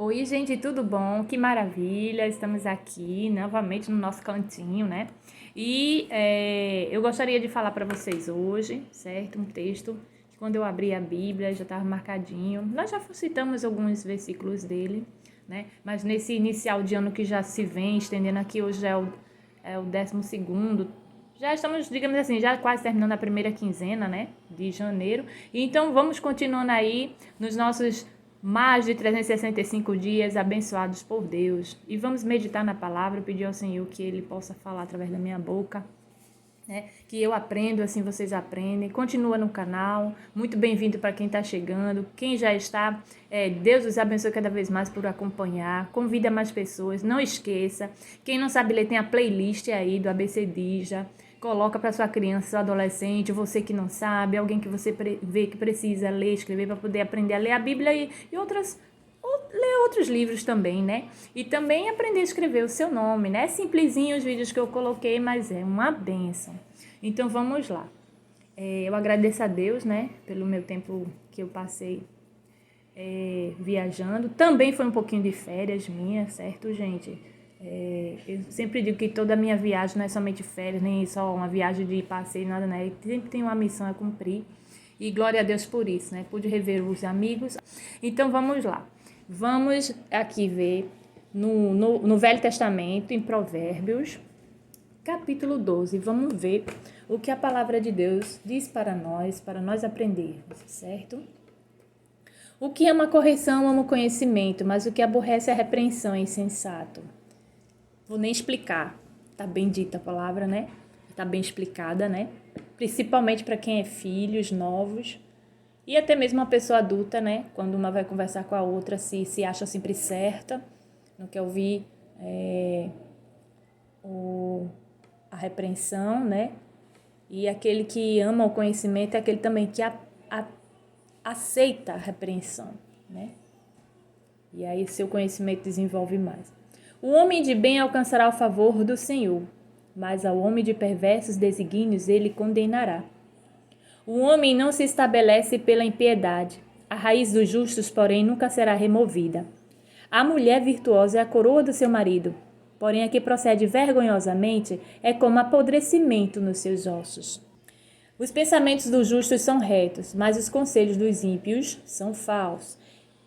Oi, gente, tudo bom? Que maravilha! Estamos aqui novamente no nosso cantinho, né? Eu gostaria de falar para vocês hoje, certo? Um texto que quando eu abri a Bíblia já estava marcadinho. Nós já citamos alguns versículos dele, né? Mas nesse inicial de ano que já se vem estendendo aqui, hoje é o 12º. Já estamos, digamos assim, já quase terminando a primeira quinzena, né, de janeiro. Então, vamos continuando aí nos nossos mais de 365 dias abençoados por Deus. E vamos meditar na palavra, pedir ao Senhor que Ele possa falar através da minha boca, né? Que eu aprendo, assim vocês aprendem. Continua no canal. Muito bem-vindo para quem está chegando. Quem já está, Deus os abençoe cada vez mais por acompanhar. Convida mais pessoas. Não esqueça. Quem não sabe ler, tem a playlist aí do ABCDija. Coloca para sua criança, seu adolescente, você que não sabe, alguém que você vê que precisa ler, escrever para poder aprender a ler a Bíblia e ler outros livros também, né? E também aprender a escrever o seu nome, né? É simplesinho os vídeos que eu coloquei, mas é uma bênção. Então vamos lá. Eu agradeço a Deus, né? Pelo meu tempo que eu passei viajando. Também foi um pouquinho de férias minha, certo, gente? Eu sempre digo que toda a minha viagem não é somente férias, nem só uma viagem de passeio, nada, né? Eu sempre tenho uma missão a cumprir. E glória a Deus por isso, né? Pude rever os amigos. Então vamos lá. Vamos aqui ver no Velho Testamento, em Provérbios, capítulo 12. Vamos ver o que a palavra de Deus diz para nós aprendermos, certo? O que ama a correção ama o conhecimento, mas o que aborrece a repreensão é insensato. Vou nem explicar. Tá bem dita a palavra, né? Tá bem explicada, né? Principalmente para quem é filhos novos. E até mesmo uma pessoa adulta, né? Quando uma vai conversar com a outra, se acha sempre certa, não quer ouvir a repreensão, né? E aquele que ama o conhecimento é aquele também que aceita a repreensão, né? E aí seu conhecimento desenvolve mais. O homem de bem alcançará o favor do Senhor, mas ao homem de perversos desígnios ele condenará. O homem não se estabelece pela impiedade. A raiz dos justos, porém, nunca será removida. A mulher virtuosa é a coroa do seu marido, porém a que procede vergonhosamente é como apodrecimento nos seus ossos. Os pensamentos dos justos são retos, mas os conselhos dos ímpios são falsos.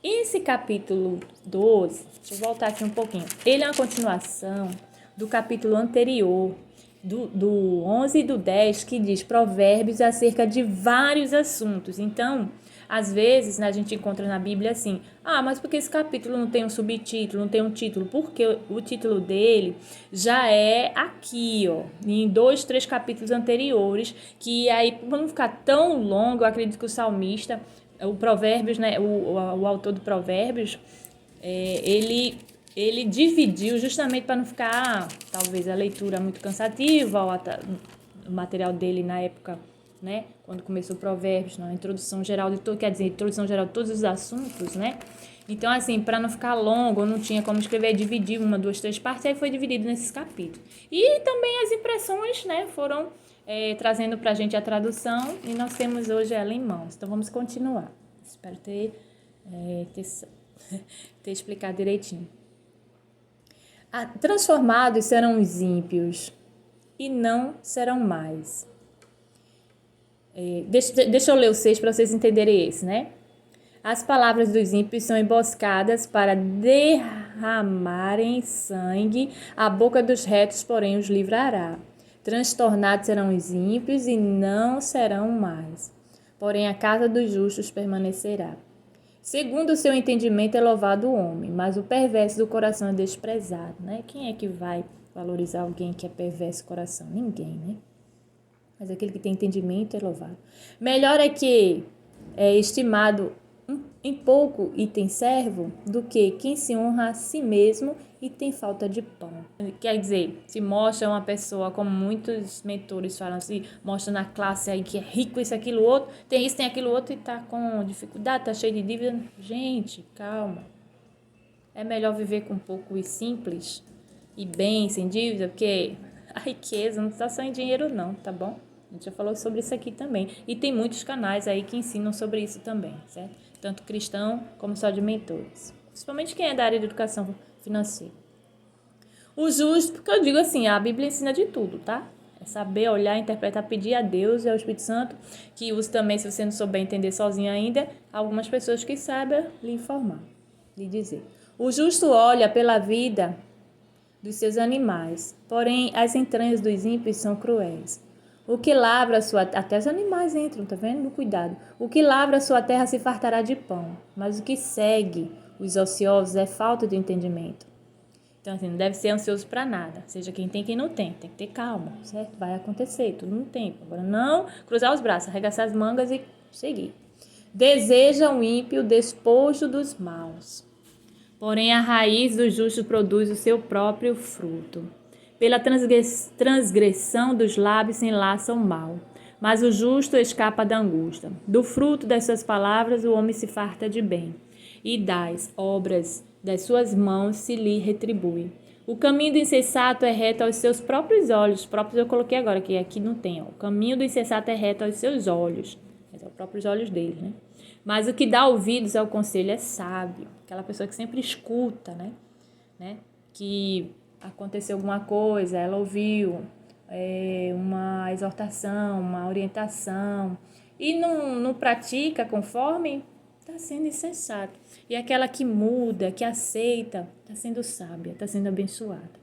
Esse capítulo 12, deixa eu voltar aqui um pouquinho, ele é uma continuação do capítulo anterior, do 11 e do 10, que diz provérbios acerca de vários assuntos. Então, às vezes, né, a gente encontra na Bíblia assim, mas por que esse capítulo não tem um subtítulo, não tem um título? Porque o título dele já é aqui, ó, em 2, 3 capítulos anteriores, que aí, para não ficar tão longo, eu acredito que o salmista, o Provérbios, né, o autor do Provérbios, ele dividiu justamente para não ficar, talvez, a leitura muito cansativa, o material dele na época, né, quando começou o Provérbios, na introdução geral de todo, quer dizer, introdução geral de todos os assuntos, né? Então, assim, para não ficar longo, não tinha como escrever, dividir 1, 2, 3 partes, aí foi dividido nesses capítulos. E também as impressões, né, foram trazendo para a gente a tradução e nós temos hoje ela em mãos. Então, vamos continuar. Espero ter explicado direitinho. Transformados serão os ímpios e não serão mais. Deixa eu ler o 6 para vocês entenderem esse, né? As palavras dos ímpios são emboscadas para derramarem sangue, a boca dos retos, porém, os livrará. Transtornados serão os ímpios e não serão mais, porém a casa dos justos permanecerá. Segundo o seu entendimento é louvado o homem, mas o perverso do coração é desprezado, né? Quem é que vai valorizar alguém que é perverso do coração? Ninguém, né? Mas aquele que tem entendimento é louvado. Melhor é que é estimado em pouco e tem servo, do que quem se honra a si mesmo e tem falta de pão. Quer dizer, se mostra uma pessoa, como muitos mentores falam, se mostra na classe aí que é rico, isso, aquilo, outro, tem isso, tem aquilo, outro e tá com dificuldade, tá cheio de dívida. Gente, calma. É melhor viver com pouco e simples e bem, sem dívida, porque a riqueza não está só em dinheiro não, tá bom? A gente já falou sobre isso aqui também. E tem muitos canais aí que ensinam sobre isso também, certo? Tanto cristão como só de mentores. principalmente quem é da área de educação financeira. O justo, porque eu digo assim, a Bíblia ensina de tudo, tá? É saber olhar, interpretar, pedir a Deus e ao Espírito Santo, que use também, se você não souber entender sozinho ainda, algumas pessoas que saibam lhe informar, lhe dizer. O justo olha pela vida dos seus animais, porém as entranhas dos ímpios são cruéis. O que lavra a sua... Até os animais entram, tá vendo? Cuidado. O que lavra a sua terra se fartará de pão, mas o que segue os ociosos é falta de entendimento. Então, assim, não deve ser ansioso para nada. Seja quem tem, quem não tem. Tem que ter calma, certo? Vai acontecer, tudo no tempo. Agora, não cruzar os braços, arregaçar as mangas e seguir. Deseja o ímpio o despojo dos maus. Porém, a raiz do justo produz o seu próprio fruto. Pela transgressão dos lábios se enlaça o mal, mas o justo escapa da angústia. Do fruto das suas palavras o homem se farta de bem, e das obras das suas mãos se lhe retribui. O caminho do insensato é reto aos seus próprios olhos. Próprios eu coloquei agora, que aqui não tem. Ó. O caminho do insensato é reto aos seus olhos. Mas é os próprios olhos dele, né? Mas o que dá ouvidos ao conselho é sábio. Aquela pessoa que sempre escuta, né? Que aconteceu alguma coisa, ela ouviu uma exortação, uma orientação, e não pratica conforme, está sendo insensato. E aquela que muda, que aceita, está sendo sábia, está sendo abençoada.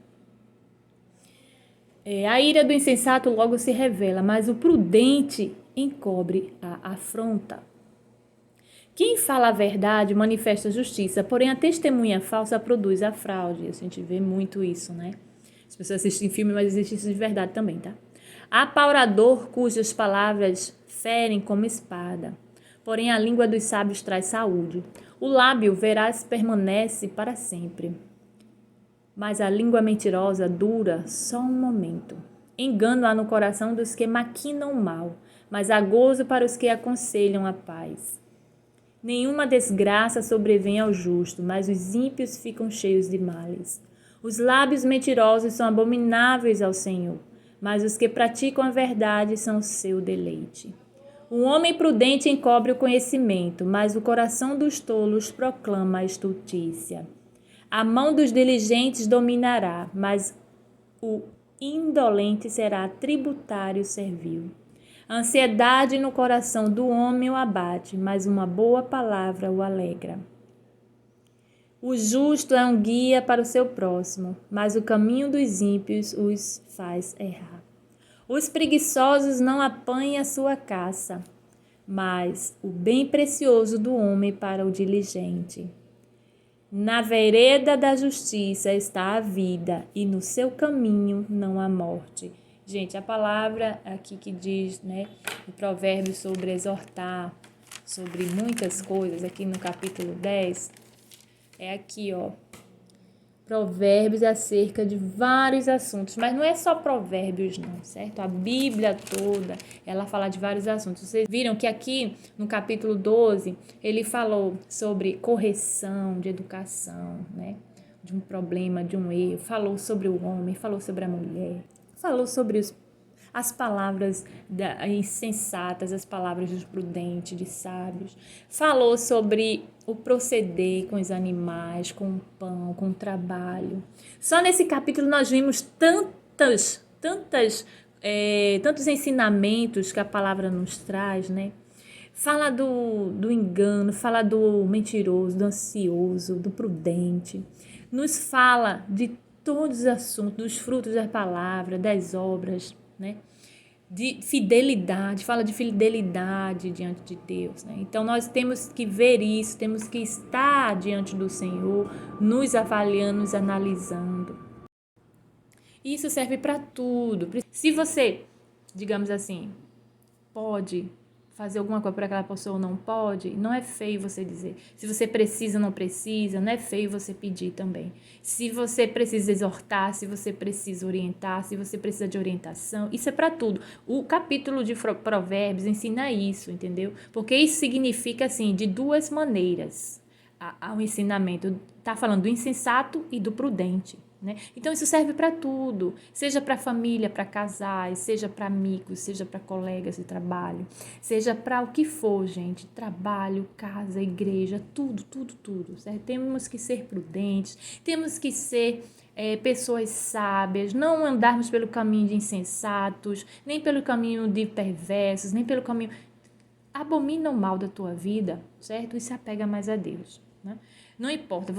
A ira do insensato logo se revela, mas o prudente encobre a afronta. Quem fala a verdade manifesta a justiça, porém a testemunha falsa produz a fraude. A gente vê muito isso, né? As pessoas assistem filme, mas existe isso de verdade também, tá? Apaurador cujas palavras ferem como espada, porém a língua dos sábios traz saúde. O lábio veraz permanece para sempre, mas a língua mentirosa dura só um momento. Engano há no coração dos que maquinam mal, mas há gozo para os que aconselham a paz. Nenhuma desgraça sobrevém ao justo, mas os ímpios ficam cheios de males. Os lábios mentirosos são abomináveis ao Senhor, mas os que praticam a verdade são o seu deleite. O homem prudente encobre o conhecimento, mas o coração dos tolos proclama a estultícia. A mão dos diligentes dominará, mas o indolente será tributário servil. A ansiedade no coração do homem o abate, mas uma boa palavra o alegra. O justo é um guia para o seu próximo, mas o caminho dos ímpios os faz errar. Os preguiçosos não apanham a sua caça, mas o bem precioso do homem para o diligente. Na vereda da justiça está a vida, e no seu caminho não há morte. Gente, a palavra aqui que diz, né, o provérbio sobre exortar, sobre muitas coisas, aqui no capítulo 10, é aqui, ó, provérbios acerca de vários assuntos, mas não é só provérbios não, certo? A Bíblia toda, ela fala de vários assuntos. Vocês viram que aqui no capítulo 12, ele falou sobre correção de educação, né? De um problema, de um erro, falou sobre o homem, falou sobre a mulher, falou sobre as palavras insensatas, as palavras dos prudentes, de sábios. Falou sobre o proceder com os animais, com o pão, com o trabalho. Só nesse capítulo nós vimos tantos ensinamentos que a palavra nos traz, né? Fala do engano, fala do mentiroso, do ansioso, do prudente. Nos fala de todos os assuntos, dos frutos da palavra, das obras, né? De fidelidade, fala de fidelidade diante de Deus, né? Então nós temos que ver isso, temos que estar diante do Senhor, nos avaliando, nos analisando. Isso serve para tudo. Se você, digamos assim, pode fazer alguma coisa para aquela pessoa ou não pode, não é feio você dizer. Se você precisa ou não precisa, não é feio você pedir também. Se você precisa exortar, se você precisa orientar, se você precisa de orientação, isso é para tudo. O capítulo de Provérbios ensina isso, entendeu? Porque isso significa, assim, de duas maneiras ao ensinamento. Tá falando do insensato e do prudente. né? Então, isso serve para tudo, seja para família, para casais, seja para amigos, seja para colegas de trabalho, seja para o que for, gente, trabalho, casa, igreja, tudo, tudo, tudo, certo? Temos que ser prudentes, temos que ser pessoas sábias, não andarmos pelo caminho de insensatos, nem pelo caminho de perversos, nem pelo caminho... Abomina o mal da tua vida, certo? E se apega mais a Deus, né? Não importa,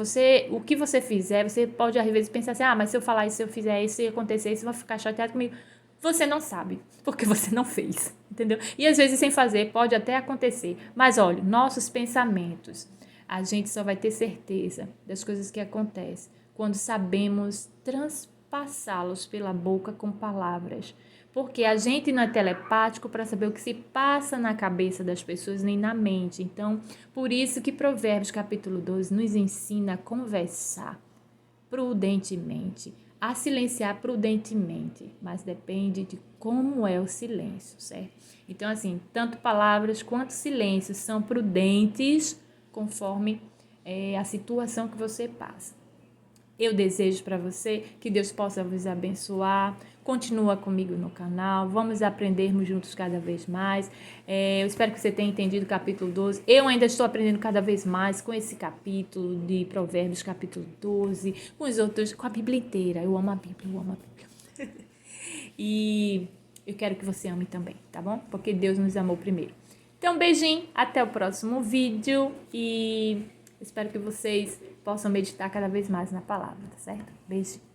o que você fizer, você pode às vezes pensar assim, mas se eu falar isso, se eu fizer isso, se acontecer isso, vai ficar chateado comigo. Você não sabe, porque você não fez, entendeu? E às vezes sem fazer pode até acontecer, mas olha, nossos pensamentos, a gente só vai ter certeza das coisas que acontecem quando sabemos transpassá-los pela boca com palavras. Porque a gente não é telepático para saber o que se passa na cabeça das pessoas, nem na mente. Então, por isso que Provérbios capítulo 12 nos ensina a conversar prudentemente, a silenciar prudentemente, mas depende de como é o silêncio, certo? Então, assim, tanto palavras quanto silêncios são prudentes conforme a situação que você passa. Eu desejo para você que Deus possa vos abençoar. Continua comigo no canal. Vamos aprendermos juntos cada vez mais. Eu espero que você tenha entendido o capítulo 12. Eu ainda estou aprendendo cada vez mais com esse capítulo de Provérbios, capítulo 12, com os outros, com a Bíblia inteira. Eu amo a Bíblia, eu amo a Bíblia. E eu quero que você ame também, tá bom? Porque Deus nos amou primeiro. Então, beijinho, até o próximo vídeo e espero que vocês possam meditar cada vez mais na palavra, tá certo? Beijo.